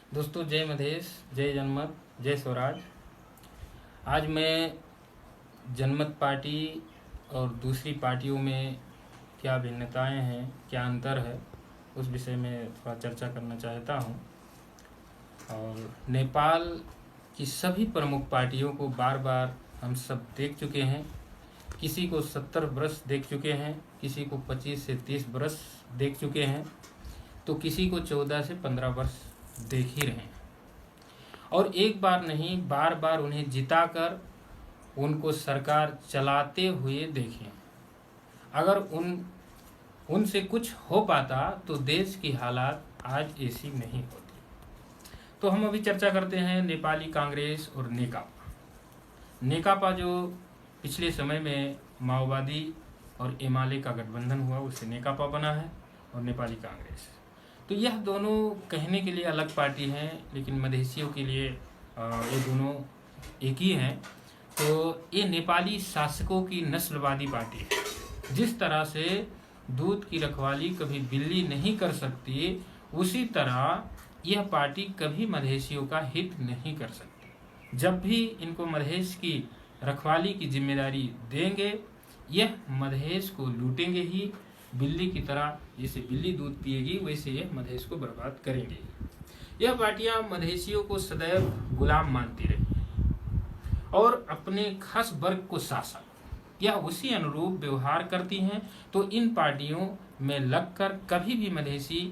दोस्तों, जय मधेश, जय जनमत, जय स्वराज। आज मैं जनमत पार्टी और दूसरी पार्टियों में क्या भिन्नताएं हैं, क्या अंतर है, उस विषय में थोड़ा चर्चा करना चाहता हूं। और नेपाल की सभी प्रमुख पार्टियों को बार बार हम सब देख चुके हैं। किसी को 70 वर्ष देख चुके हैं, किसी को 25 से 30 वर्ष देख चुके हैं, तो किसी को 14 से 15 वर्ष देख ही रहे हैं। और एक बार नहीं, बार बार उन्हें जिताकर उनको सरकार चलाते हुए देखें। अगर उनसे कुछ हो पाता तो देश की हालात आज ऐसी नहीं होती। तो हम अभी चर्चा करते हैं नेपाली कांग्रेस और नेकपा। नेकपा जो पिछले समय में माओवादी और एमाले का गठबंधन हुआ, उससे नेकपा बना है, और नेपाली कांग्रेस। तो यह दोनों कहने के लिए अलग पार्टी हैं, लेकिन मधेसियों के लिए ये दोनों एक ही हैं। तो ये नेपाली शासकों की नस्लवादी पार्टी है। जिस तरह से दूध की रखवाली कभी बिल्ली नहीं कर सकती, उसी तरह यह पार्टी कभी मधेसियों का हित नहीं कर सकती। जब भी इनको मधेश की रखवाली की जिम्मेदारी देंगे, यह मधेश को लूटेंगे ही। बिल्ली की तरह, जैसे बिल्ली दूध पिएगी वैसे यह मधेश को बर्बाद करेंगे। यह पार्टियां मधेसियों को सदैव गुलाम मानती रही और अपने खास वर्ग को शासक या उसी अनुरूप व्यवहार करती हैं। तो इन पार्टियों में लगकर कभी भी मधेसी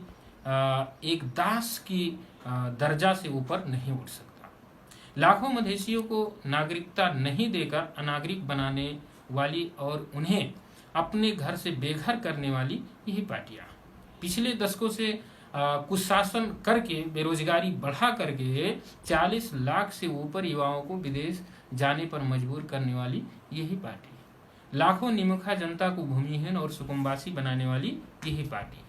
एक दास की दर्जा से ऊपर नहीं उठ सकता। लाखों मधेसियों को नागरिकता नहीं देकर अनागरिक बनाने वाली और उन्हें अपने घर से बेघर करने वाली यही पार्टियां पिछले दशकों से कुशासन करके बेरोजगारी बढ़ा करके 40 लाख से ऊपर युवाओं को विदेश जाने पर मजबूर करने वाली यही पार्टी, लाखों निमुखा जनता को भूमिहीन और सुकुम्बासी बनाने वाली यही पार्टी,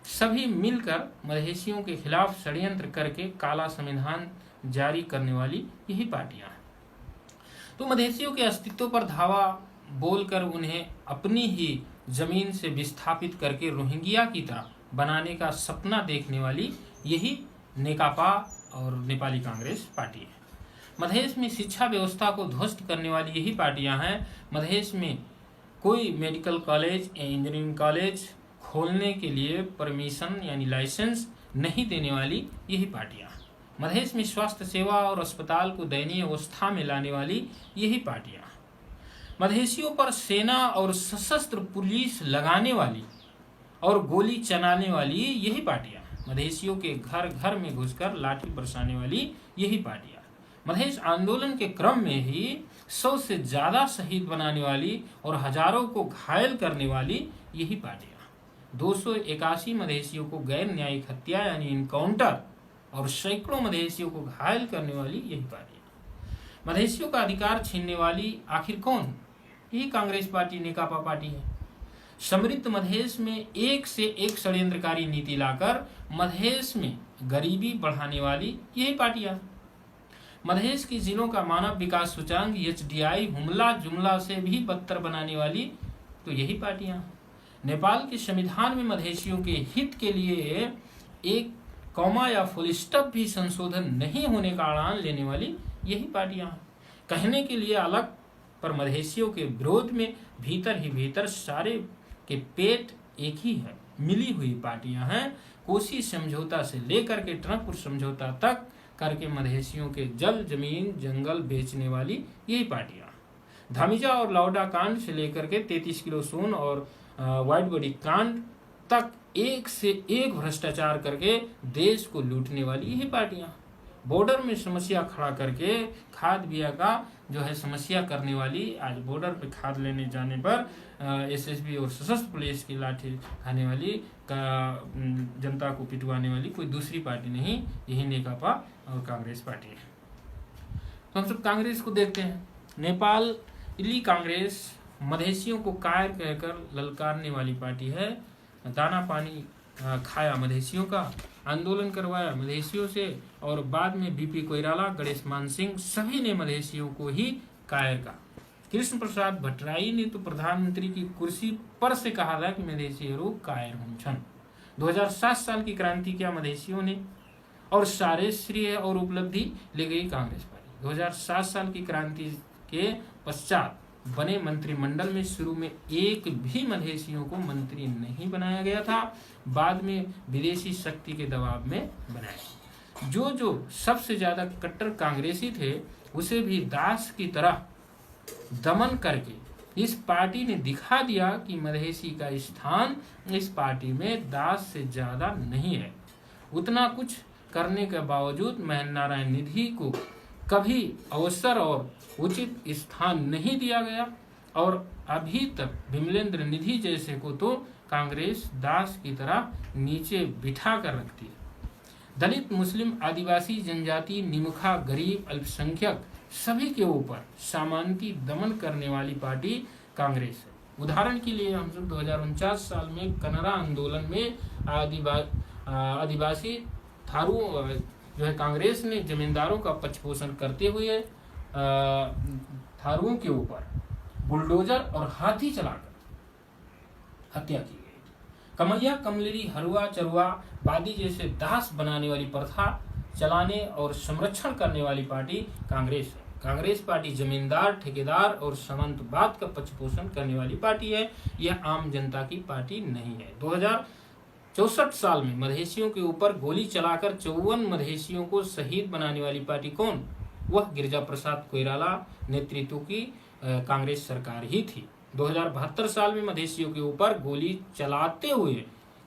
सभी मिलकर मधेसियों के खिलाफ षड्यंत्र करके काला संविधान जारी करने वाली यही पार्टियां हैं। तो मधेसियों के अस्तित्व पर धावा बोलकर उन्हें अपनी ही जमीन से विस्थापित करके रोहिंग्या की तरह बनाने का सपना देखने वाली यही नेकपा और नेपाली कांग्रेस पार्टी है। मधेश में शिक्षा व्यवस्था को ध्वस्त करने वाली यही पार्टियां हैं। मधेश में कोई मेडिकल कॉलेज या इंजीनियरिंग कॉलेज खोलने के लिए परमिशन यानी लाइसेंस नहीं देने वाली यही पार्टियां हैं। मधेश में स्वास्थ्य सेवा और अस्पताल को दयनीय अवस्था में लाने वाली यही पार्टियां। मधेसियों पर सेना और सशस्त्र पुलिस लगाने वाली और गोली चलाने वाली यही पार्टियां। मधेसियों के घर घर में घुसकर लाठी बरसाने वाली यही पार्टियां। मधेश आंदोलन के क्रम में ही 100 से ज्यादा शहीद बनाने वाली और हजारों को घायल करने वाली यही पार्टियां। 281 मधेसियों को गैर न्यायिक हत्या यानी इनकाउंटर और सैकड़ों मधेसियों को घायल करने वाली यही पार्टियां। मधेसियों का अधिकार छीनने वाली आखिर कौन? यही कांग्रेस पार्टी, नेकपा पार्टी है। समृद्ध मधेश में एक से एक षड्यंत्रकारी नीति लाकर मधेश में गरीबी बढ़ाने वाली यही पार्टियां। मधेश की जिलों का मानव विकास सूचांक HDI हुमला जुमला से भी बदतर बनाने वाली तो यही पार्टियां। नेपाल के संविधान में मधेसियों के हित के लिए एक कॉमा या फुल स्टॉप भी संशोधन नहीं होने का ऐलान लेने वाली यही पार्टियां। कहने के लिए अलग, पर मधेसियों के विरोध में भीतर ही भीतर सारे के पेट एक ही है, मिली हुई पार्टियां हैं। कोसी समझौता से लेकर के ट्रंकपुर समझौता तक करके मधेसियों के जल जमीन जंगल बेचने वाली यही पार्टियां। धमिजा और लौडा कांड से लेकर के 33 किलो सोन और व्हाइट बॉडी कांड तक एक से एक भ्रष्टाचार करके देश को लूटने वाली यही पार्टियां। बॉर्डर में समस्या खड़ा करके खाद बिया का जो है समस्या करने वाली, आज बॉर्डर पे खाद लेने जाने पर SSB और सशस्त्र पुलिस की लाठी खाने वाली, जनता को पिटवाने वाली कोई दूसरी पार्टी नहीं, यही नेकपा और कांग्रेस पार्टी है। तो हम सब कांग्रेस को देखते हैं। नेपाली कांग्रेस मधेसियों को कायर कहकर ललकारने वाली पार्टी है। दाना पानी खाया मधेसियों का, आंदोलन करवाया मधेसियों से, और बाद में BP कोइराला, गणेश मान सिंह सभी ने मधेसियों को ही कायर कहा। कृष्ण प्रसाद भट्टराई ने तो प्रधानमंत्री की कुर्सी पर से कहा था कि मधेसी कायर हुन्छन्। 2007 साल की क्रांति किया मधेसियों ने, और सारे श्रेय और उपलब्धि ले गई कांग्रेस पार्टी। 2007 साल की क्रांति के पश्चात बने मंत्रिमंडल में शुरू में एक भी मधेसियों को मंत्री नहीं बनाया गया था, बाद में विदेशी शक्ति के दबाव में बनाया। जो सबसे ज्यादा कट्टर कांग्रेसी थे उसे भी दास की तरह दमन करके इस पार्टी ने दिखा दिया कि मधेसी का स्थान इस पार्टी में दास से ज्यादा नहीं है। उतना कुछ करने के बावजूद महेंद्र नारायण निधि को कभी अवसर और उचित स्थान नहीं दिया गया और अभी तक विमलेंद्र निधि जैसे को तो कांग्रेस दास की तरह नीचे बिठा कर रखती है। दलित, मुस्लिम, आदिवासी, जनजाति, निमुखा, गरीब, अल्पसंख्यक सभी के ऊपर सामंती दमन करने वाली पार्टी कांग्रेस है। उदाहरण के लिए हम सब 2049 साल में कनरा आंदोलन में आदिवासी थारू जो है कांग्रेस ने जमींदारों का पक्षपोषण करते हुए थारुओं के ऊपर बुलडोजर और हाथी चलाकर हत्या की गई। कमैया, कमलेरी, हरुआ, चरुआ, बादी जैसे दास बनाने वाली प्रथा चलाने और संरक्षण करने वाली पार्टी कांग्रेस है। कांग्रेस पार्टी जमींदार, ठेकेदार और सामंतवाद का पक्षपोषण करने वाली पार्टी है। यह आम जनता की पार्टी नहीं है। 2064 साल में मधेसियों के ऊपर गोली चलाकर 54 मधेसियों को शहीद बनाने वाली पार्टी कौन? वह गिरिजा प्रसाद कोइराला नेतृत्व की कांग्रेस सरकार ही थी। 2072 साल में मधेसियों के ऊपर गोली चलाते हुए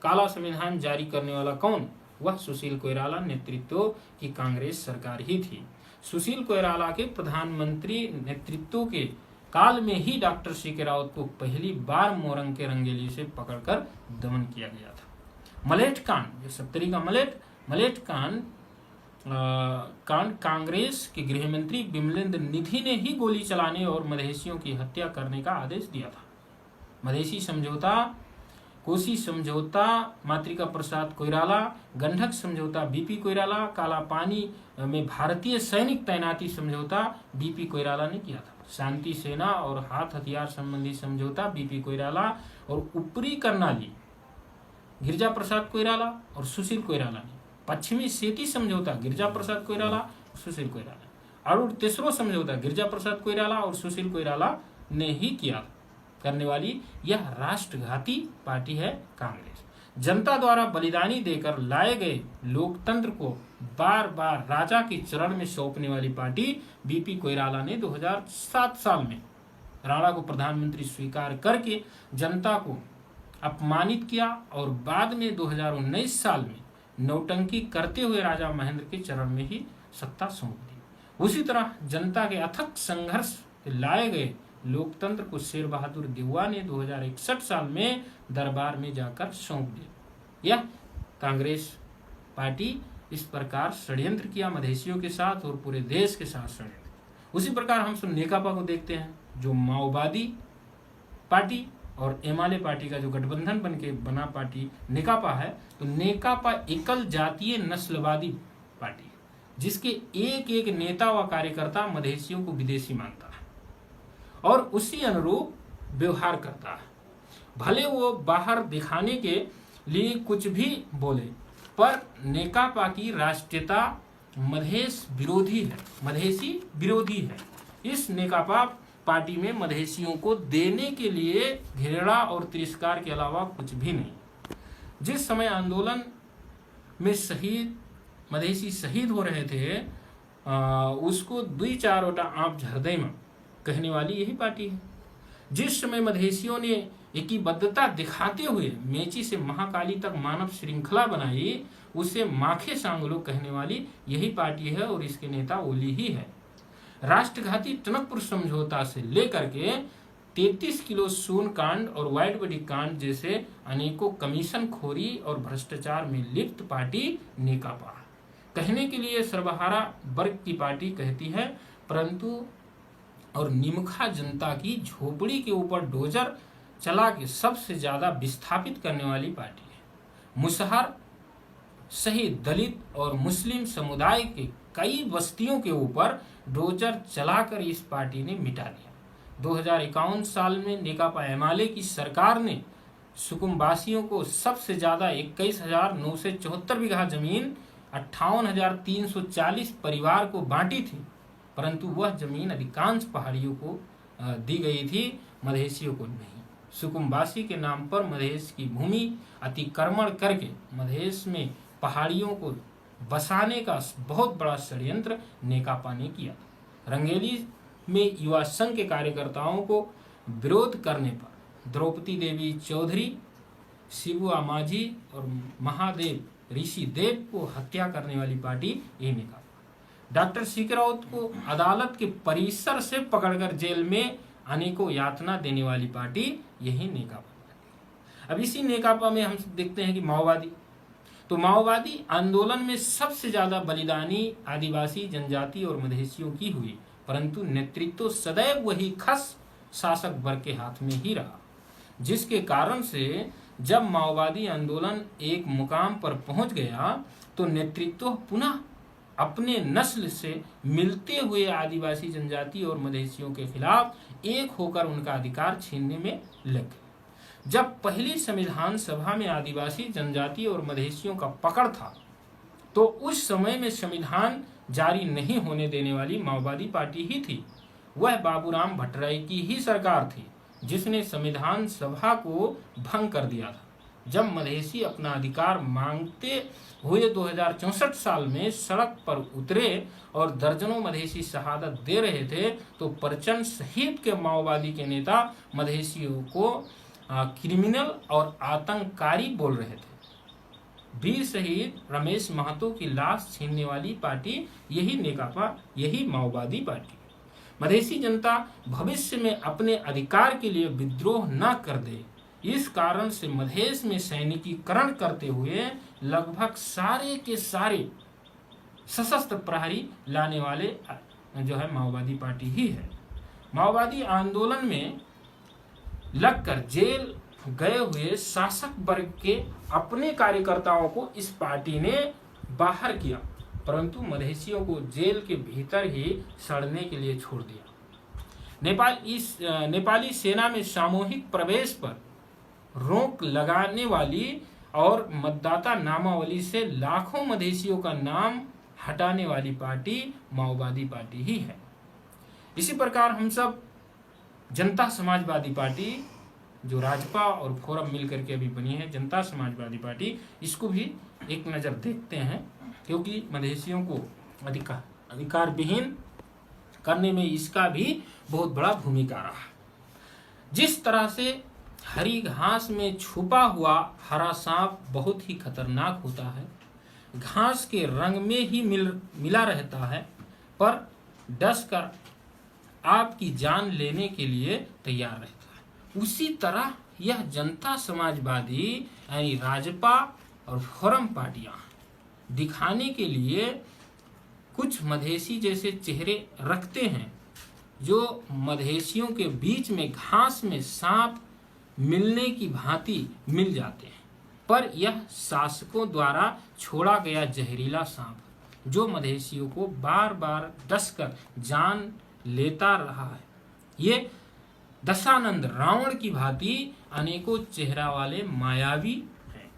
काला संविधान जारी करने वाला कौन? वह सुशील कोइराला नेतृत्व की कांग्रेस सरकार ही थी। सुशील कोइराला के प्रधानमंत्री नेतृत्व के काल में ही डॉक्टर सीके रावत को पहली बार मोरंग के रंगेली से पकड़कर दमन किया गया था। मलेट कांड, जो 70 का मलेट कांड कांग्रेस के गृह मंत्री विमलेंद्र निधि ने ही गोली चलाने और मधेसियों की हत्या करने का आदेश दिया था। मधेसी समझौता, कोसी समझौता मातृका प्रसाद कोइराला, गंडक समझौता बीपी कोइराला, काला पानी में भारतीय सैनिक तैनाती समझौता बीपी कोइराला ने किया था। शांति सेना और हाथ हथियार संबंधी समझौता बीपी कोइराला और ऊपरी कर्नाली गिरिजा प्रसाद कोइराला और सुशील कोइराला ने। पश्चिमी सेती समझौता गिरिजा प्रसाद कोइराला, सुशील कोइराला। और तीसरा समझौता गिरिजा प्रसाद कोइराला और सुशील कोइराला ने ही किया करने वाली यह राष्ट्रघाती पार्टी है कांग्रेस। जनता द्वारा बलिदानी देकर लाए गए लोकतंत्र को बार बार राजा के चरण में सौंपने वाली पार्टी बीपी कोइराला ने 2007 साल में राणा को प्रधानमंत्री स्वीकार करके जनता को अपमानित किया और बाद में 2019 साल में नौटंकी करते हुए राजा महेंद्र के चरण में ही सत्ता सौंप दी। उसी तरह जनता के अथक संघर्ष से लाए गए लोकतंत्र को शेर बहादुर देउवा ने 2061 साल में दरबार में जाकर सौंप दिया। यह कांग्रेस पार्टी इस प्रकार षड्यंत्र किया मधेसियों के साथ और पूरे देश के साथ षड्यंत्र। उसी प्रकार हम सब नेकापा को देखते हैं, जो माओवादी पार्टी और एमाले पार्टी का जो गठबंधन बन के बना पार्टी नेकापा है। तो नेकापा एकल जातीय नस्लवादी पार्टी है, जिसके एक एक नेता व कार्यकर्ता मधेसियों को विदेशी मानता है और उसी अनुरूप व्यवहार करता है। भले वो बाहर दिखाने के लिए कुछ भी बोले, पर नेकापा की राष्ट्रीयता मधेश विरोधी है, मधेसी विरोधी है। इस नेकापा पार्टी में मधेसियों को देने के लिए घृणा और तिरस्कार के अलावा कुछ भी नहीं। जिस समय आंदोलन में मधेसी शहीद हो रहे थे, उसको 2-4 आप हृदय में कहने वाली यही पार्टी है। जिस समय मधेसियों ने एकीबद्धता दिखाते हुए मेची से महाकाली तक मानव श्रृंखला बनाई, उसे माखे सांगलो कहने वाली यही पार्टी है और इसके नेता ओली ही है। राष्ट्रघाती टनकपुर समझौता से लेकर के 33 किलो सोन कांड और व्हाइट बॉडी कांड जैसे अनेकों कमीशन खोरी और भ्रष्टाचार में लिप्त पार्टी नेकापा कहने के लिए सर्वहारा वर्ग की पार्टी कहती है, परंतु और निमुखा जनता की झोपड़ी के ऊपर डोजर चला के सबसे ज्यादा विस्थापित करने वाली पार्टी है। मुसहर सहित दलित और मुस्लिम समुदाय के कई बस्तियों के ऊपर डोजर चलाकर इस पार्टी ने मिटा दिया। 2051 साल में नेकापा एमाले की सरकार ने सुकुमवासियों को सबसे ज्यादा 21,974 बीघा जमीन 58,340 परिवार को बांटी थी, परंतु वह जमीन अधिकांश पहाड़ियों को दी गई थी, मधेसियों को नहीं। सुकुम्बासी के नाम पर मधेश की भूमि अतिक्रमण करके मधेश में पहाड़ियों को बसाने का बहुत बड़ा षड्यंत्र नेकापा ने किया। रंगेली में युवा संघ के कार्यकर्ताओं को विरोध करने पर द्रौपदी देवी चौधरी, शिबुआ माझी और महादेव ऋषि देव को हत्या करने वाली पार्टी यही नेकापा। डॉक्टर सीके राउत को अदालत के परिसर से पकड़कर जेल में अनेकों यातना देने वाली पार्टी यही नेकापा। अब इसी नेकापा में हम देखते हैं कि माओवादी, तो माओवादी आंदोलन में सबसे ज्यादा बलिदानी आदिवासी, जनजाति और मधेसियों की हुई, परंतु नेतृत्व सदैव वही खस शासक वर्ग के हाथ में ही रहा, जिसके कारण से जब माओवादी आंदोलन एक मुकाम पर पहुंच गया तो नेतृत्व पुनः अपने नस्ल से मिलते हुए आदिवासी, जनजाति और मधेसियों के खिलाफ एक होकर उनका अधिकार छीनने में लग गए। जब पहली संविधान सभा में आदिवासी, जनजाति और मधेसियों का पकड़ था, तो उस समय में संविधान जारी नहीं होने देने वाली माओवादी पार्टी ही थी। वह बाबूराम भट्टराई की ही सरकार थी जिसने संविधान सभा को भंग कर दिया था। जब मधेसी अपना अधिकार मांगते हुए 2064 साल में सड़क पर उतरे और दर्जनों मधेसी शहादत दे रहे थे, तो प्रचंड सहित के माओवादी के नेता मधेसियों को क्रिमिनल और आतंककारी बोल रहे थे। वीर शहीद रमेश महतो की लाश छीनने वाली पार्टी यही नेकापा, यही माओवादी पार्टी। मधेसी जनता भविष्य में अपने अधिकार के लिए विद्रोह न कर दे, इस कारण से मधेश में सैनिकीकरण करते हुए लगभग सारे के सारे सशस्त्र प्रहरी लाने वाले जो है माओवादी पार्टी ही है। माओवादी आंदोलन में लगकर जेल गए हुए शासक वर्ग के अपने कार्यकर्ताओं को इस पार्टी ने बाहर किया, परंतु मधेसियों को जेल के भीतर ही सड़ने के लिए छोड़ दिया। नेपाली सेना में सामूहिक प्रवेश पर रोक लगाने वाली और मतदाता नामावली से लाखों मधेसियों का नाम हटाने वाली पार्टी माओवादी पार्टी ही है। इसी प्रकार हम सब जनता समाजवादी पार्टी, जो राजपा और फोरम मिलकर के अभी बनी है जनता समाजवादी पार्टी, इसको भी एक नज़र देखते हैं, क्योंकि मधेसियों को अधिकार विहीन करने में इसका भी बहुत बड़ा भूमिका रहा। जिस तरह से हरी घास में छुपा हुआ हरा सांप बहुत ही खतरनाक होता है, घास के रंग में ही मिला रहता है, पर डस कर आपकी जान लेने के लिए तैयार रहता है, उसी तरह यह जनता समाजवादी यानी राजपा और फोरम पार्टियां दिखाने के लिए कुछ मधेसी जैसे चेहरे रखते हैं, जो मधेसियों के बीच में घास में सांप मिलने की भांति मिल जाते हैं, पर यह शासकों द्वारा छोड़ा गया जहरीला सांप, जो मधेसियों को बार बार डसकर जान लेता रहा है। ये दशानंद रावण की भांति अनेकों चेहरा वाले मायावी हैं।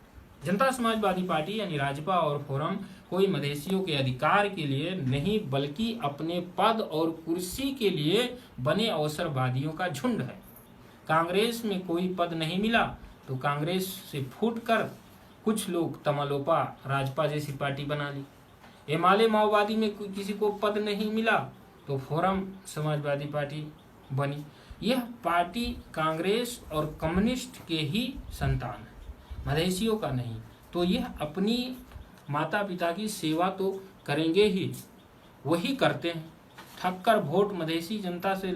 जनता समाजवादी पार्टी यानी राजपा और फोरम कोई मधेसियों के अधिकार के लिए नहीं, बल्कि अपने पद और कुर्सी के लिए बने अवसरवादियों का झुंड है। कांग्रेस में कोई पद नहीं मिला तो कांग्रेस से फूटकर कुछ लोग तमालोपा राजपा जैसी पार्टी बना ली। एमाले माओवादी में किसी को पद नहीं मिला तो फोरम समाजवादी पार्टी बनी। यह पार्टी कांग्रेस और कम्युनिस्ट के ही संतान है, मधेसियों का नहीं। तो यह अपनी माता पिता की सेवा तो करेंगे ही, वही करते हैं। ठक्कर वोट मधेसी जनता से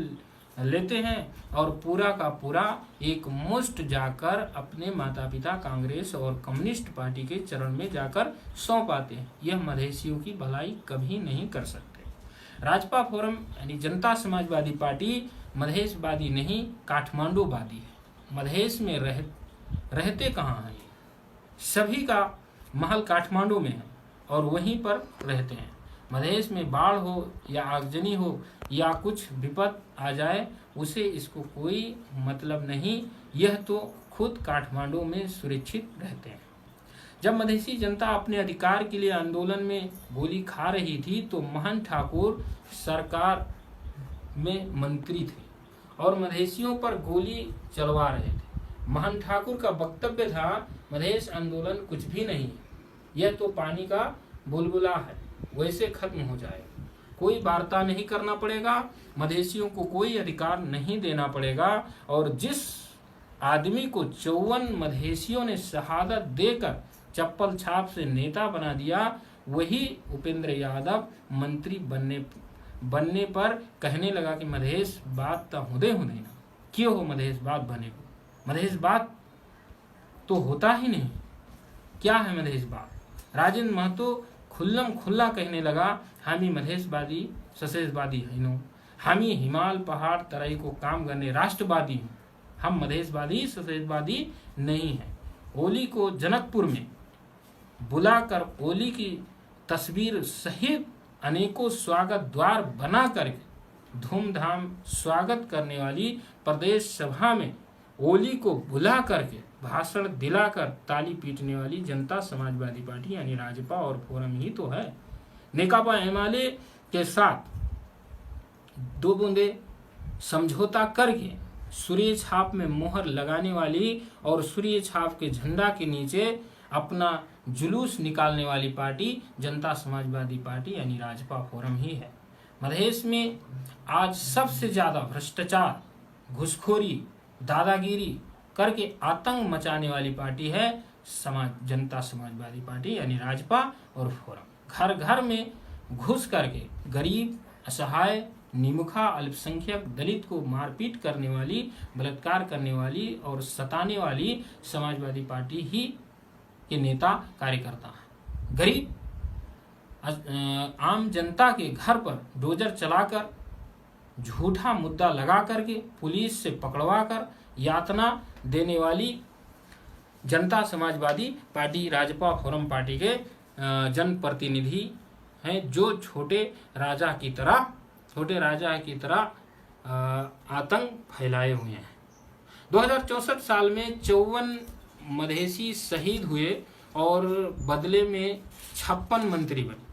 लेते हैं और पूरा का पूरा एक मुश्त जाकर अपने माता पिता कांग्रेस और कम्युनिस्ट पार्टी के चरण में जाकर सौंप आते हैं। यह मधेसियों की भलाई कभी नहीं कर सकते। राजपा फोरम यानी जनता समाजवादी पार्टी मधेशवादी नहीं, काठमांडूवादी है। मधेश में रहते कहाँ हैं? सभी का महल काठमांडू में है और वहीं पर रहते हैं। मधेश में बाढ़ हो या आगजनी हो या कुछ विपद आ जाए, उसे इसको कोई मतलब नहीं, यह तो खुद काठमांडू में सुरक्षित रहते हैं। जब मधेसी जनता अपने अधिकार के लिए आंदोलन में गोली खा रही थी तो महंत ठाकुर सरकार में मंत्री थे और मधेसियों पर गोली चलवा रहे थे। महंत ठाकुर का वक्तव्य था, मधेश आंदोलन कुछ भी नहीं है, यह तो पानी का बुलबुला है, वैसे खत्म हो जाएगा। कोई वार्ता नहीं करना पड़ेगा, मधेसियों को कोई अधिकार नहीं देना पड़ेगा। और जिस आदमी को 54 मधेसियों ने शहादत देकर चप्पल छाप से नेता बना दिया, वही उपेंद्र यादव मंत्री बनने पर कहने लगा कि मधेश बात तो हुदे ना, क्यों हो मधेश बात बने को, मधेश बात तो होता ही नहीं, क्या है मधेश बात। राजेंद्र महतो खुल्लम खुल्ला कहने लगा, हामी मधेशवादी ससेजवादी हैनो, हामी हिमाल पहाड़ तराई को काम करने राष्ट्रवादी हूँ, हम मधेशवादी ससेजवादी नहीं हैं। ओली को जनकपुर में बुलाकर ओली की तस्वीर सहित अनेकों स्वागत द्वार बना करके धूमधाम स्वागत करने वाली प्रदेश सभा में ओली को बुला करके भाषण दिलाकर ताली पीटने वाली जनता समाजवादी पार्टी यानी राजपा और फोरम ही तो है। नेकापा एमाले के साथ 2 बूंदे समझौता करके सूर्य छाप में मोहर लगाने वाली और सूर्य छाप के झंडा के नीचे अपना जुलूस निकालने वाली पार्टी जनता समाजवादी पार्टी यानी राजपा फोरम ही है। मधेश में आज सबसे ज्यादा भ्रष्टाचार, घुसखोरी, दादागिरी करके आतंक मचाने वाली पार्टी है जनता समाजवादी पार्टी यानी राजपा और फोरम। घर घर में घुस करके गरीब, असहाय, निमुखा, अल्पसंख्यक, दलित को मारपीट करने वाली, बलात्कार करने वाली और सताने वाली समाजवादी पार्टी ही के नेता कार्यकर्ता हैं। गरीब आम जनता के घर पर डोजर चलाकर, झूठा मुद्दा लगा करके, पुलिस से पकड़वा कर यातना देने वाली जनता Samajwadi party Rajpa forum party के जनप्रतिनिधि हैं, जो छोटे राजा की तरह आतंक फैलाए हुए हैं। 2064 साल में 54 मधेसी शहीद हुए और बदले में 56 मंत्री बने।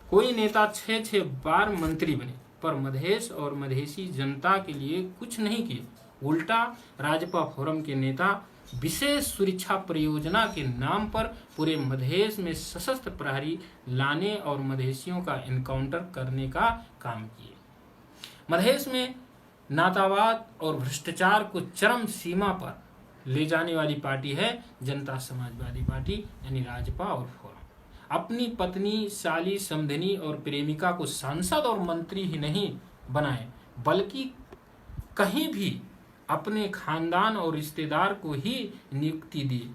कोई नेता 6 बार मंत्री बने, पर मधेश और मधेसी जनता के लिए कुछ नहीं किए। उल्टा राजपा फोरम के नेता विशेष सुरक्षा परियोजना के नाम पर पूरे मधेश में सशस्त्र प्रहरी लाने और मधेसियों का एनकाउंटर करने का काम किए। मधेश में नातावाद और भ्रष्टाचार को चरम सीमा पर ले जाने वाली पार्टी है जनता समाजवादी पार्टी यानी राजपा और फोरम। अपनी पत्नी, साली, समधनी और प्रेमिका को सांसद और मंत्री ही नहीं बनाए, बल्कि कहीं भी अपने खानदान और रिश्तेदार को ही नियुक्ति दी।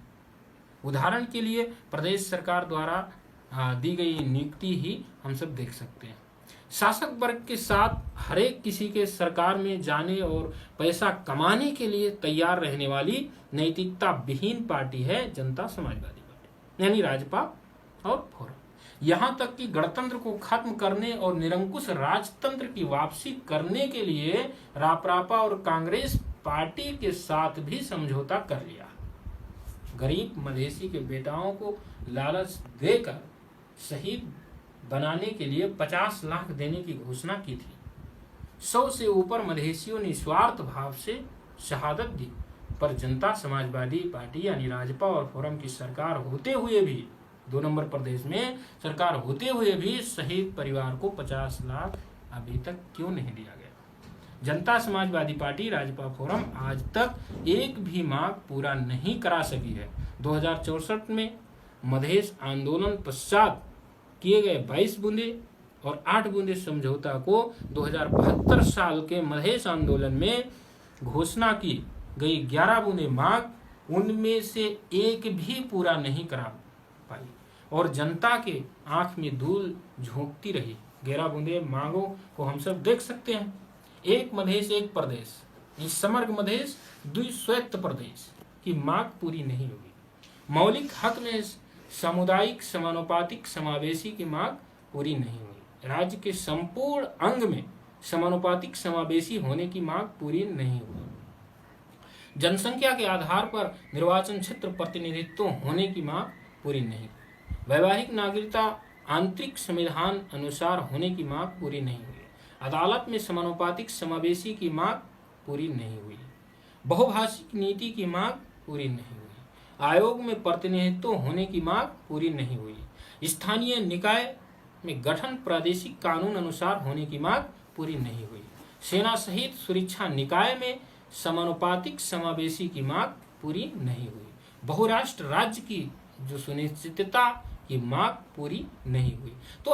उदाहरण के लिए प्रदेश सरकार द्वारा दी गई नियुक्ति ही हम सब देख सकते हैं। शासक वर्ग के साथ हरेक किसी के सरकार में जाने और पैसा कमाने के लिए तैयार रहने वाली नैतिकता विहीन पार्टी है जनता समाजवादी पार्टी यानी राजपा और फोरम। यहाँ तक कि गणतंत्र को खत्म करने और निरंकुश राजतंत्र की वापसी करने के लिए रापरापा और कांग्रेस पार्टी के साथ भी समझौता कर लिया। गरीब मधेसी के बेटाओं को लालच देकर शहीद बनाने के लिए 50 लाख देने की घोषणा की थी। 100 से ऊपर मधेसियों ने निस्वार्थ भाव से शहादत दी, पर जनता समाजवादी पार्टी यानी राजपा और फोरम की सरकार होते हुए भी 2 नंबर प्रदेश में सरकार होते हुए भी शहीद परिवार को 50 लाख अभी तक क्यों नहीं दिया गया। जनता समाजवादी पार्टी राजपा फोरम आज तक एक भी मांग पूरा नहीं करा सकी है। 2064 में मधेश आंदोलन पश्चात किए गए 22 बूंदे और 8 बूंदे समझौता को 2072 साल के मधेश आंदोलन में घोषणा की गई 11 बूंदे मांग, उनमें से एक भी पूरा नहीं करा पाई और जनता के आंख में धूल झोंकती रही। 11 बूंदे मांगों को हम सब देख सकते हैं। एक मधेश एक प्रदेश, इस समग्र मधेश द्विस्वायत्त प्रदेश की मांग पूरी नहीं होगी। मौलिक हक में सामुदायिक समानुपातिक समावेशी की मांग पूरी नहीं हुई। राज्य के संपूर्ण अंग में समानुपातिक समावेशी होने की मांग पूरी नहीं हुई। जनसंख्या के आधार पर निर्वाचन क्षेत्र प्रतिनिधित्व होने की मांग पूरी नहीं हुई। वैवाहिक नागरिकता आंतरिक संविधान अनुसार होने की मांग पूरी नहीं हुई। अदालत में समानुपातिक समावेशी की मांग पूरी नहीं हुई। बहुभाषिक नीति की मांग पूरी नहीं हुई। आयोग में प्रतिनिधित्व होने की मांग पूरी नहीं हुई। स्थानीय निकाय में गठन प्रादेशिक कानून अनुसार होने की मांग पूरी नहीं हुई। सेना सहित सुरक्षा निकाय में समानुपातिक समावेशी की मांग पूरी नहीं हुई। बहुराष्ट्र राज्य की जो सुनिश्चितता की मांग पूरी नहीं हुई। तो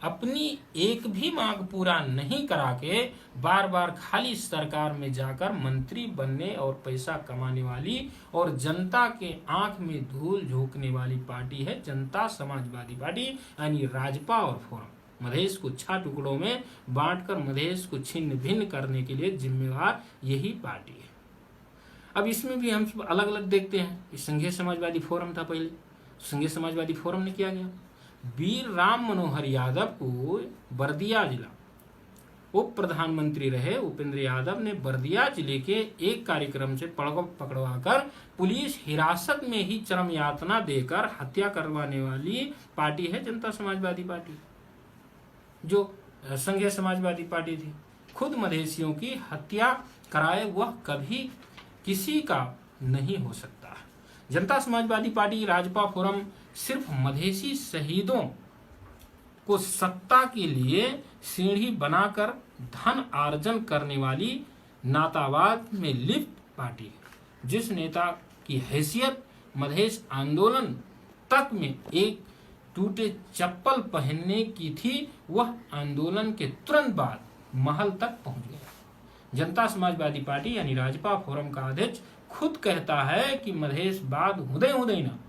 अपनी एक भी मांग पूरा नहीं करा के बार बार खाली सरकार में जाकर मंत्री बनने और पैसा कमाने वाली और जनता के आंख में धूल झोंकने वाली पार्टी है जनता समाजवादी पार्टी, यानी राजपा और फोरम। मधेश को 6 टुकड़ों में बांटकर मधेश को छिन्न भिन्न करने के लिए जिम्मेवार यही पार्टी है। अब इसमें भी हम अलग अलग देखते हैं। संघीय समाजवादी फोरम था पहले, संघीय समाजवादी फोरम ने किया गया, वीर राम मनोहर यादव को बर्दिया जिला उप प्रधानमंत्री रहे उपेंद्र यादव ने बर्दिया जिले के एक कार्यक्रम से पकड़वाकर पुलिस हिरासत में ही चरम यातना देकर हत्या करवाने वाली पार्टी है जनता समाजवादी पार्टी, जो संघीय समाजवादी पार्टी थी। खुद मधेसियों की हत्या कराए वह कभी किसी का नहीं हो सकता। जनता समाजवादी पार्टी राजपा फोरम सिर्फ मधेसी शहीदों को सत्ता के लिए सीढ़ी बनाकर धन अर्जन करने वाली नातावाद में लिप्त पार्टी है। जिस नेता की हैसियत मधेश आंदोलन तक में एक टूटे चप्पल पहनने की थी, वह आंदोलन के तुरंत बाद महल तक पहुंच गया। जनता समाजवादी पार्टी यानी राजपा फोरम का अध्यक्ष खुद कहता है कि मधेश बाद हुदय ना,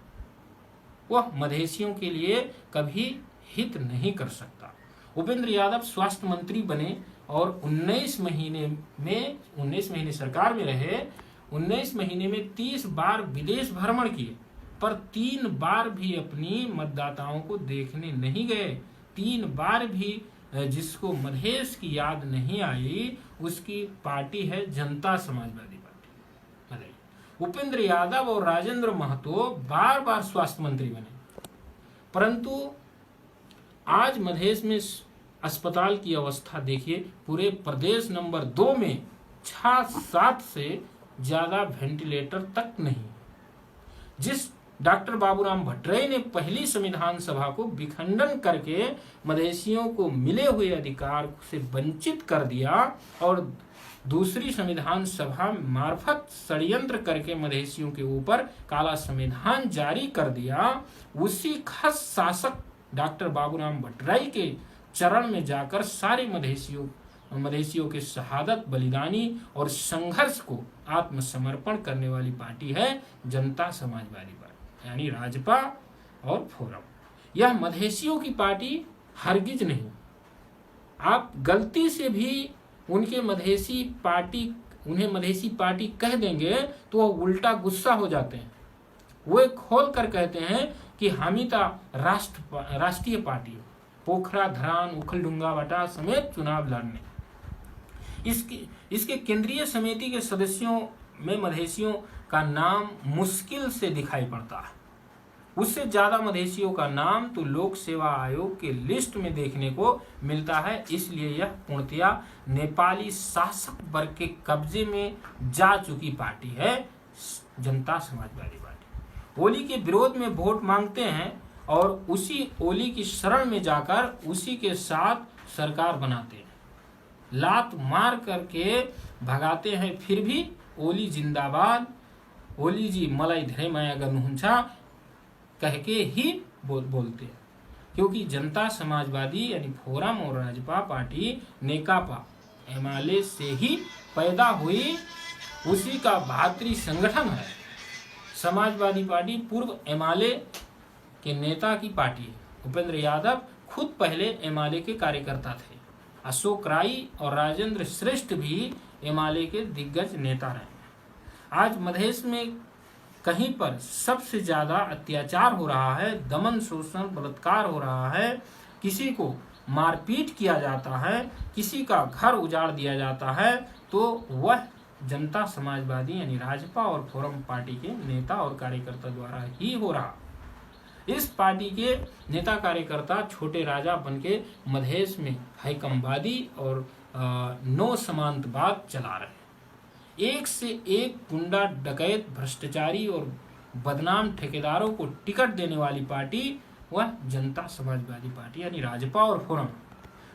वह मधेसियों के लिए कभी हित नहीं कर सकता। उपेंद्र यादव स्वास्थ्य मंत्री बने और 19 महीने सरकार में रहे। 19 महीने में 30 बार विदेश भ्रमण किए, पर 3 बार भी अपनी मतदाताओं को देखने नहीं गए। 3 बार भी जिसको मधेश की याद नहीं आई उसकी पार्टी है जनता समाजवादी पार्टी। उपेंद्र यादव और राजेंद्र महतो बार बार स्वास्थ्य मंत्री बने, परंतु आज मधेश में अस्पताल की अवस्था देखिए। पूरे प्रदेश नंबर 2 में 6-7 से ज्यादा वेंटिलेटर तक नहीं। जिस डॉक्टर बाबूराम भट्टराई ने पहली संविधान सभा को विखंडन करके मधेसियों को मिले हुए अधिकार से वंचित कर दिया और दूसरी संविधान सभा मार्फत षड्यंत्र करके मधेसियों के ऊपर काला संविधान जारी कर दिया, उसी खस शासक डॉक्टर बाबूराम भट्टराई के चरण में जाकर सारे मधेसियों के शहादत, बलिदानी और संघर्ष को आत्मसमर्पण करने वाली पार्टी है जनता समाजवादी पार्टी, यानी राजपा और फोरम। यह मधेसियों की पार्टी हरगिज नहीं। आप गलती से भी उन्हें मधेसी पार्टी कह देंगे तो वो उल्टा गुस्सा हो जाते हैं। वो खोल कर कहते हैं कि हमीता राष्ट्रीय पार्टी पोखरा, धरान, उखलडुंगा वटा समेत चुनाव लड़ने। इसके केंद्रीय समिति के सदस्यों में मधेसियों का नाम मुश्किल से दिखाई पड़ता है। उससे ज्यादा मधेसियों का नाम तो लोक सेवा आयोग के लिस्ट में देखने को मिलता है। इसलिए यह पूर्णतया नेपाली शासक वर्ग के कब्जे में जा चुकी पार्टी है जनता समाजवादी पार्टी। ओली के विरोध में वोट मांगते हैं और उसी ओली की शरण में जाकर उसी के साथ सरकार बनाते हैं, लात मार करके भगाते हैं। फिर भी ओली जिंदाबाद, ओली जी मलाई धेरै माया गर्नुहुन्छ कह के ही बोलते हैं, क्योंकि जनता समाजवादी यानी फोरम और राजपा पार्टी नेकापा एमाले से ही पैदा हुई, उसी का भातृ संगठन है। समाजवादी पार्टी पूर्व एमाले के नेता की पार्टी है। उपेंद्र यादव खुद पहले एमाले के कार्यकर्ता थे। अशोक राय और राजेंद्र श्रेष्ठ भी एमाले के दिग्गज नेता रहे। आज मधेश में कहीं पर सबसे ज्यादा अत्याचार हो रहा है, दमन, शोषण, बलात्कार हो रहा है, किसी को मारपीट किया जाता है, किसी का घर उजाड़ दिया जाता है, तो वह जनता समाजवादी यानी राजपा और फोरम पार्टी के नेता और कार्यकर्ता द्वारा ही हो रहा। इस पार्टी के नेता कार्यकर्ता छोटे राजा बनके मधेश में हैकमवादी और नौ समांतवाद चला रहे। एक से एक गुंडा, डकैत, भ्रष्टाचारी और बदनाम ठेकेदारों को टिकट देने वाली पार्टी वह जनता समाजवादी पार्टी यानी राजपा और फोरम।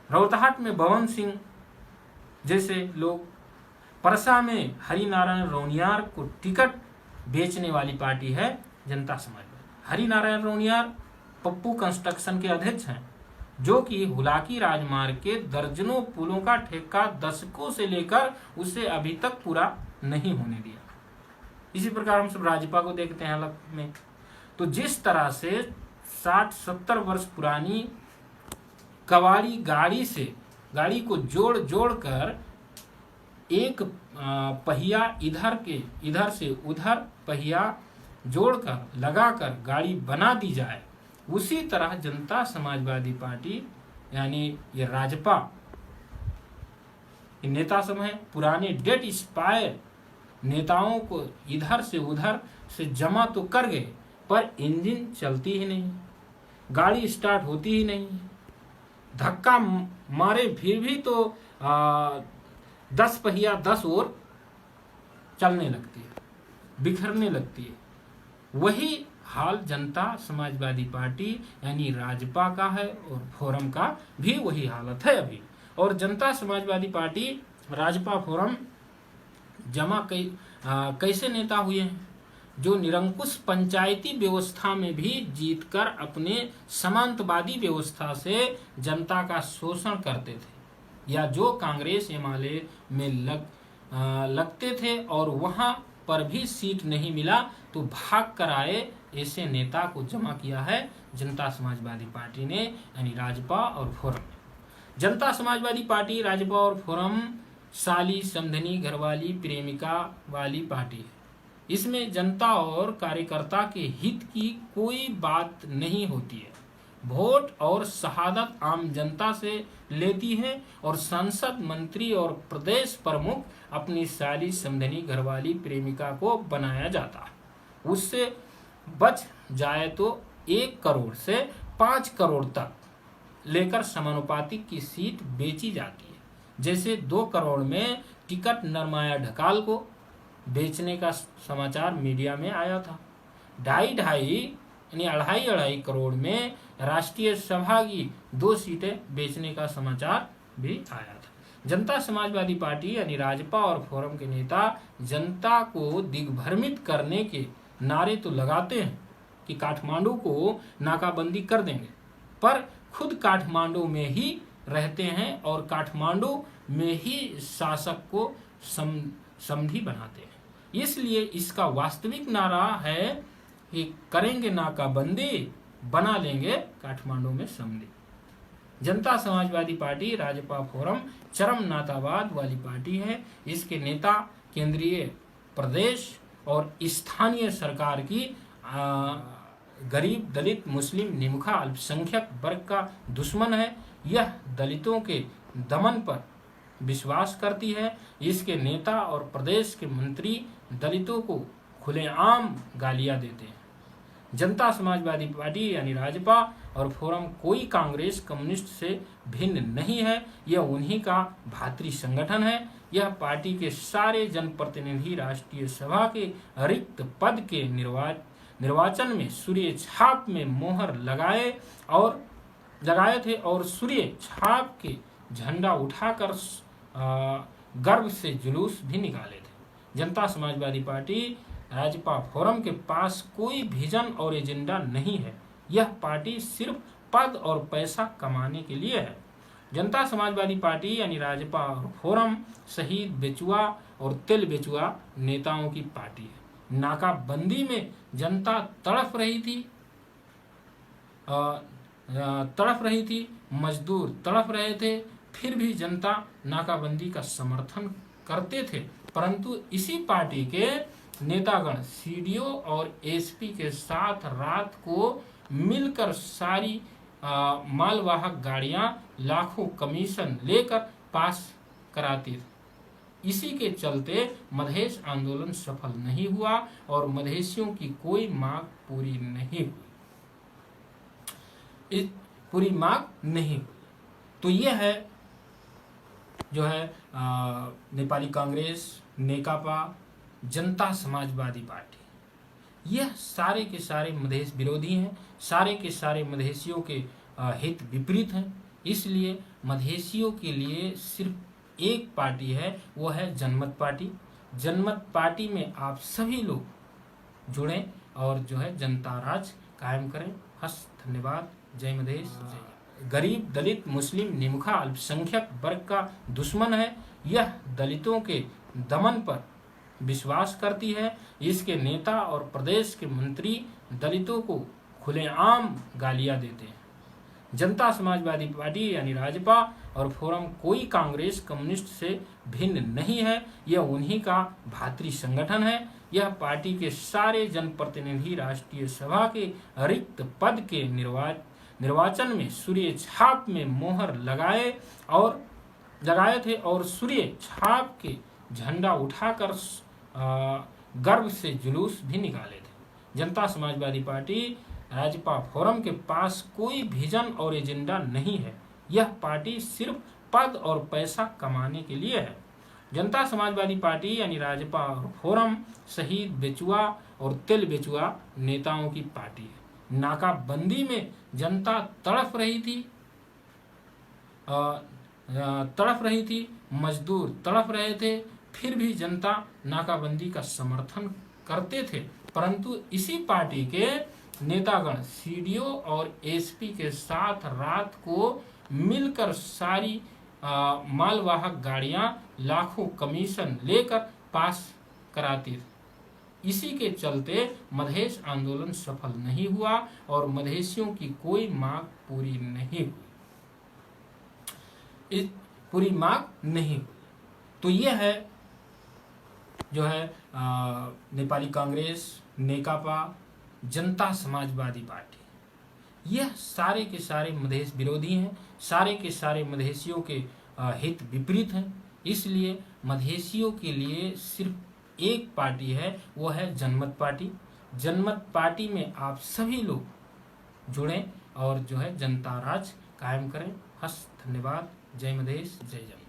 रोहताट में भवन सिंह जैसे लोग, परसा में हरिनारायण रौनियार को टिकट बेचने वाली पार्टी है जनता समाजवादी। हरिनारायण रौनियार पप्पू कंस्ट्रक्शन के अध्यक्ष हैं, जो कि हुलाकी राजमार्ग के दर्जनों पुलों का ठेका दशकों से लेकर उसे अभी तक पूरा नहीं होने दिया। इसी प्रकार हम सब राजपा को देखते हैं हालत में। तो जिस तरह से 60-70 वर्ष पुरानी कबाड़ी गाड़ी को जोड़ जोड़ कर एक पहिया इधर से उधर पहिया जोड़कर लगाकर गाड़ी बना दी जाए, उसी तरह जनता समाजवादी पार्टी यानी ये राजपा नेता सब हैं, पुराने डेट एक्सपायर नेताओं को इधर से उधर से जमा तो कर गए, पर इंजन चलती ही नहीं, गाड़ी स्टार्ट होती ही नहीं, धक्का मारे फिर भी तो 10 पहिया 10 ओर चलने लगती है, बिखरने लगती है। वही हाल जनता समाजवादी पार्टी यानी राजपा का है और फोरम का भी वही हालत है अभी। और जनता समाजवादी पार्टी, राजपा, फोरम जमा कैसे नेता हुए हैं, जो निरंकुश पंचायती व्यवस्था में भी जीतकर अपने सामंतवादी व्यवस्था से जनता का शोषण करते थे, या जो कांग्रेस एमएलए में लगते थे और वहां पर भी सीट नहीं मिला तो भाग कर आए, ऐसे नेता को जमा किया है जनता समाजवादी पार्टी ने यानी राजपा और फोरम। जनता समाजवादी पार्टी, राजपा और फोरम साली, समधनी, घरवाली, प्रेमिका वाली पार्टी है। इसमें जनता और कार्यकर्ता के हित की कोई बात नहीं होती है। वोट और शहादत आम जनता से लेती है और सांसद, मंत्री और प्रदेश प्रमुख अपनी साली, समधनी, घरवाली, प्रेमिका को बनाया जाता है। उससे बच जाए तो 1 करोड़ से 5 करोड़ तक लेकर समानुपातिक की सीट बेची जाती है। जैसे 2 करोड़ में टिकट नरमाया ढकाल को बेचने का समाचार मीडिया में आया था। 2.5 करोड़ में राष्ट्रीय सभा की 2 सीटें बेचने का समाचार भी आया था। जनता समाजवादी पार्टी यानी राजपा और फोरम के नेता जनता को दिग्भ्रमित करने के नारे तो लगाते हैं कि काठमांडू को नाकाबंदी कर देंगे, पर खुद काठमांडू में ही रहते हैं और काठमांडू में ही शासक को समधी बनाते हैं। इसलिए इसका वास्तविक नारा है कि करेंगे नाकाबंदी, बना लेंगे काठमांडू में समधी। जनता समाजवादी पार्टी, राजपा, फोरम चरम नातावाद वाली पार्टी है। इसके नेता केंद्रीय, प्रदेश और स्थानीय सरकार की गरीब, दलित, मुस्लिम, निमुखा, अल्पसंख्यक वर्ग का दुश्मन है। यह दलितों के दमन पर विश्वास करती है। इसके नेता और प्रदेश के मंत्री दलितों को खुलेआम गालियां देते हैं। जनता समाजवादी पार्टी यानी राजपा और फोरम कोई कांग्रेस, कम्युनिस्ट से भिन्न नहीं है। यह उन्हीं का भातृ संगठन है। यह पार्टी के सारे जनप्रतिनिधि राष्ट्रीय सभा के रिक्त पद के निर्वाचन में सूर्य छाप में मोहर लगाए थे और सूर्य छाप के झंडा उठाकर गर्व से जुलूस भी निकाले थे। जनता समाजवादी पार्टी, राजपा, फोरम के पास कोई विजन और एजेंडा नहीं है। यह पार्टी सिर्फ पद और पैसा कमाने के लिए है। जनता समाजवादी पार्टी यानी राजपा और फोरम शहीद बेचुआ और तेल बेचुआ नेताओं की पार्टी है। नाकाबंदी में जनता तड़प रही थी, मजदूर तड़प रहे थे, फिर भी जनता नाकाबंदी का समर्थन करते थे। परंतु इसी पार्टी के नेतागण सीडीओ और एसपी के साथ रात को मिलकर सारी मालवाहक गाड़ियां लाखों कमीशन लेकर पास कराती थी। इसी के चलते मधेश आंदोलन सफल नहीं हुआ और मधेशियों की कोई मांग पूरी नहीं हुई, पूरी मांग नहीं हुई। तो ये है जो है नेपाली कांग्रेस, नेकपा, जनता समाजवादी पार्टी, यह सारे के सारे मधेश विरोधी हैं, सारे के सारे मधेशियों के हित विपरीत हैं। इसलिए मधेशियों के लिए सिर्फ एक पार्टी है, वो है जनमत पार्टी। जनमत पार्टी में आप सभी लोग जुड़ें और जो है जनता राज कायम करें। धन्यवाद। जय मधेश, जय। गरीब, दलित, मुस्लिम, निमुखा, अल्पसंख्यक वर्ग का दुश्मन है। यह दलितों के दमन पर विश्वास करती है। इसके नेता और प्रदेश के मंत्री दलितों को खुलेआम गालियां देते हैं। जनता समाजवादी पार्टी यानी राजपा और फोरम कोई कांग्रेस कम्युनिस्ट से भिन्न नहीं है, यह उन्हीं का भातृ संगठन है। यह पार्टी के सारे जनप्रतिनिधि राष्ट्रीय सभा के रिक्त पद के निर्वाचन में सूर्य छाप में मोहर लगाए थे और सूर्य छाप के झंडा उठाकर गर्व से जुलूस भी निकाले थे। जनता समाजवादी पार्टी राजपा फोरम के पास कोई विजन और एजेंडा नहीं है। यह पार्टी सिर्फ पद और पैसा कमाने के लिए है। जनता समाजवादी पार्टी यानी राजपा और फोरम शहीद बेचुआ और तेल बेचुआ नेताओं की पार्टी है। नाकाबंदी में जनता तड़प रही थी, मजदूर तड़प रहे थे, फिर भी जनता नाकाबंदी का समर्थन करते थे। परंतु इसी पार्टी के नेतागण सीडीओ और एसपी के साथ रात को मिलकर सारी मालवाहक गाड़ियां लाखों कमीशन लेकर पास कराती थी। इसी के चलते मधेश आंदोलन सफल नहीं हुआ और मधेशियों की कोई मांग पूरी नहीं हुई। तो ये है जो है नेपाली कांग्रेस, नेकपा, जनता समाजवादी पार्टी, यह सारे के सारे मधेश विरोधी हैं, सारे के सारे मधेशियों के हित विपरीत हैं। इसलिए मधेशियों के लिए सिर्फ एक पार्टी है, वो है जनमत पार्टी। जनमत पार्टी में आप सभी लोग जुड़ें और जो है जनता राज कायम करें। धन्यवाद। जय मधेश, जय जनता।